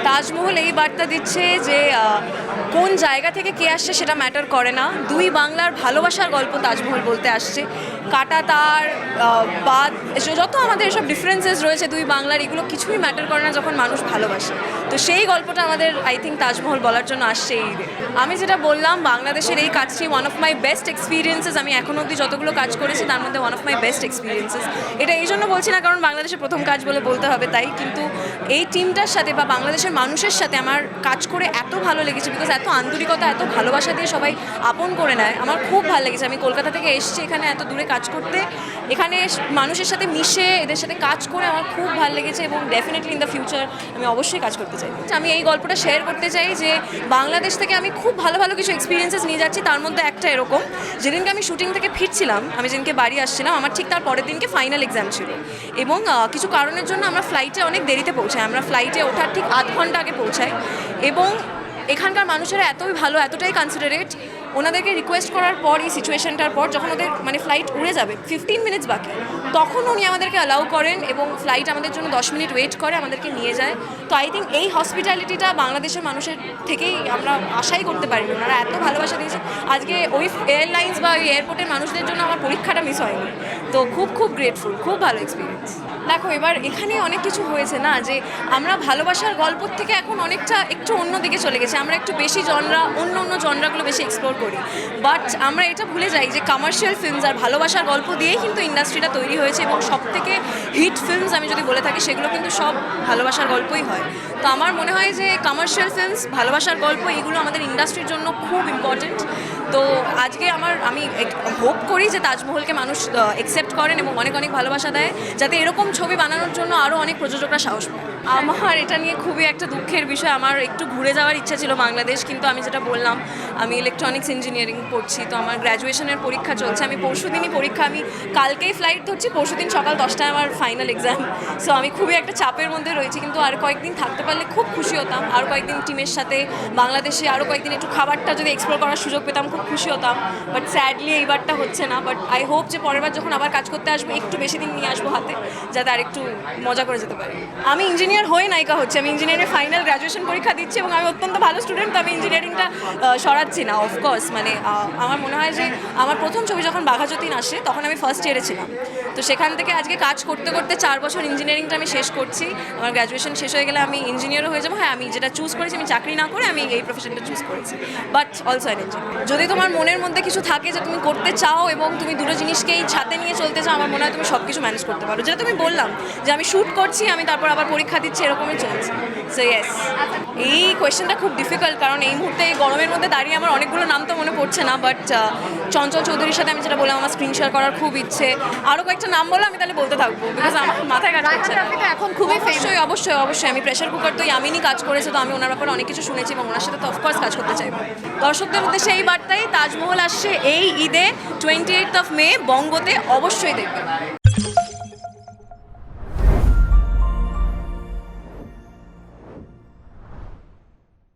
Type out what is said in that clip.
তাজমহল এই বার্তা দিচ্ছে যে কোন জায়গা থেকে কে আসছে সেটা ম্যাটার করে না। দুই বাংলার ভালোবাসার গল্প তাজমহল বলতে আসছে। কাটা তার বাদ যত আমাদের এসব ডিফারেন্সেস রয়েছে দুই বাংলার, এগুলো কিছুই ম্যাটার করে না যখন মানুষ ভালোবাসে। তো সেই গল্পটা আমাদের আই থিঙ্ক তাজমহল বলার জন্য আসছে এই ঈদে। আমি যেটা বললাম, বাংলাদেশের এই কাজটি one of my best experiences. আমি এখনও অবধি যতগুলো কাজ করেছি তার মধ্যে one of my best experiences. এটা এই জন্য বলছি না কারণ বাংলাদেশের প্রথম কাজ বলে বলতে হবে তাই, কিন্তু এই টিমটার সাথে বা বাংলাদেশের মানুষের সাথে আমার কাজ করে এত ভালো লেগেছে, বিকজ এত আন্তরিকতা এত ভালোবাসা দিয়ে সবাই আপন করে নেয়। আমার খুব ভালো লেগেছে। আমি কলকাতা থেকে এসেছি এখানে এত দূরে কাজ করতে, এখানে মানুষের সাথে মিশে এদের সাথে কাজ করে আমার খুব ভালো লেগেছে এবং ডেফিনেটলি ইন দ্য ফিউচার আমি অবশ্যই কাজ করতে চাই। আমি এই গল্পটা শেয়ার করতে চাই যে বাংলাদেশ থেকে আমি খুব ভালো ভালো কিছু এক্সপিরিয়েন্সেস নিয়ে যাচ্ছি। তার মধ্যে একটা এরকম, যেদিনকে আমি শুটিং থেকে ফিরছিলাম, আমি যেদিনকে বাড়ি আসছিলাম, আমার ঠিক তার পরের দিনকে ফাইনাল এক্সাম ছিল এবং কিছু কারণের জন্য আমরা ফ্লাইটে অনেক দেরিতে পৌঁছাই। আমরা ফ্লাইটে ওঠার ঠিক আধ ঘন্টা আগে পৌঁছাই এবং এখানকার মানুষেরা এতই ভালো, এতটাই কনসিডারেট। ওনাদেরকে রিকোয়েস্ট করার পর এই সিচুয়েশনটার পর যখন ওদের ফ্লাইট উড়ে যাবে 15 মিনিটস বাকি, তখন উনি আমাদেরকে অ্যালাউ করেন এবং ফ্লাইট আমাদের জন্য 10 মিনিট ওয়েট করে আমাদেরকে নিয়ে যায়। তো আই থিঙ্ক এই হসপিটালিটিটা বাংলাদেশের মানুষের থেকেই আমরা আশাই করতে পারি। ওনারা এত ভালোবাসা দিয়েছে। আজকে ওই এয়ারলাইন্স বা ওই এয়ারপোর্টের মানুষদের জন্য আমার পরীক্ষাটা মিস হয়নি। তো খুব গ্রেটফুল, খুব ভালো এক্সপিরিয়েন্স। দেখো, এবার এখানে অনেক কিছু হয়েছে না, যে আমরা ভালোবাসার গল্প থেকে এখন অনেকটা একটু অন্য দিকে চলে গেছি। আমরা একটু বেশি অন্য জনরাগুলো বেশি এক্সপ্লোর করি, বাট আমরা এটা ভুলে যাই যে কমার্শিয়াল ফিল্মস আর ভালোবাসার গল্প দিয়েই কিন্তু ইন্ডাস্ট্রিটা তৈরি হয়েছে এবং সব থেকে হিট ফিল্মস আমি যদি বলে থাকি সেগুলো কিন্তু সব ভালোবাসার গল্পই হয়। তো আমার মনে হয় যে কমার্শিয়াল ফিল্মস, ভালোবাসার গল্প, এগুলো আমাদের ইন্ডাস্ট্রির জন্য খুব ইম্পর্টেন্ট। তো আজকে আমি হোপ করি যে তাজমহলকে মানুষ অ্যাকসেপ্ট করেন এবং অনেক ভালোবাসা দেয়, যাতে এরকম ছবি বানানোর জন্য আরও অনেক প্রযোজকরা সাহস পায়। আমার এটা নিয়ে খুবই একটা দুঃখের বিষয়। আমার একটু ঘুরে যাওয়ার ইচ্ছা ছিল বাংলাদেশ, কিন্তু আমি যেটা বললাম, আমি ইলেকট্রনিক্স ইঞ্জিনিয়ারিং পড়ছি, তো আমার গ্র্যাজুয়েশনের পরীক্ষা চলছে। আমি পরশুদিনই পরীক্ষা, আমি কালকেই ফ্লাইট ধরছি, পরশুদিন সকাল 10টায় আমার ফাইনাল এক্সাম। সো আমি খুবই একটা চাপের মধ্যে রয়েছি, কিন্তু আর কয়েকদিন থাকতে পারলে খুব খুশি হতাম। আরও কয়েকদিন টিমের সাথে বাংলাদেশে আরও কয়েকদিন একটু খাবারটা যদি এক্সপ্লোর করার সুযোগ পেতাম খুব খুশি হতাম। বাট স্যাডলি এইবারটা হচ্ছে না। বাট আই হোপ যে পরের বার যখন আবার কাজ করতে আসবো একটু বেশি দিন নিয়ে আসবো হাতে, যাতে আর একটু মজা করে যেতে পারি। আমি ইঞ্জিনিয়ার হয়ে নায়িকা হচ্ছে। আমি ইঞ্জিনিয়ারিং ফাইনাল গ্র্যাজুয়েশন পরীক্ষা দিচ্ছি এবং আমি অত্যন্ত ভালো স্টুডেন্ট। তো আমি ইঞ্জিনিয়ারিংটা সরাচ্ছি না, অফকোর্স। আমার মনে হয় যে আমার প্রথম ছবি যখন বাঘাযতীন আসে তখন আমি ফার্স্ট ইয়ারে ছিলাম। তো সেখান থেকে আজকে কাজ করতে করতে 4 বছর ইঞ্জিনিয়ারিংটা আমি শেষ করছি। আমার গ্র্যাজুয়েশন শেষ হয়ে গেলে আমি ইঞ্জিনিয়ারও হয়ে যাবো। হ্যাঁ, আমি যেটা চুজ করেছি, আমি চাকরি না করে আমি এই প্রফেশনটা চুজ করেছি, বাট অলসো অ্যান ইঞ্জিনিয়ার। যদি তোমার মনের মধ্যে কিছু থাকে যে তুমি করতে চাও এবং তুমি দুটো জিনিসকেই সাথে নিয়ে চলতে চাও, আমার মনে হয় তুমি সব কিছু ম্যানেজ করতে পারো। যেটা তুমি বললাম যে আমি শ্যুট করছি, আমি তারপর আবার পরীক্ষা দিচ্ছি, এরকমই চলছে। সো ইয়েস, এই কোয়েশ্চেনটা খুব ডিফিকাল্ট, কারণ এই মুহূর্তে এই গরমের মধ্যে দাঁড়িয়ে আমার অনেকগুলো নাম তো মনে পড়ছে না। বাট চঞ্চল চৌধুরীর সাথে আমি যেটা বললাম, আমার স্ক্রিন শেয়ার করার খুব ইচ্ছে। আরও কয়েকটা নাম বলে আমি তাহলে বলতে থাকবো, বিকজ আমার মাথায় কাজ করছে না। এখন খুবই অবশ্যই আমি প্রেশার কুকার তো ইয়ামিনী কাজ করেছে, তো আমি ওনার ব্যাপারে অনেক কিছু শুনেছি এবং ওনার সাথে তো অফকোর্স কাজ করতে চাইবো। দর্শকদের উদ্দেশ্যে এই বার্তাই, তাজমহল আসছে এই ঈদে 28 মে বঙ্গতে, অবশ্যই দেখবেন।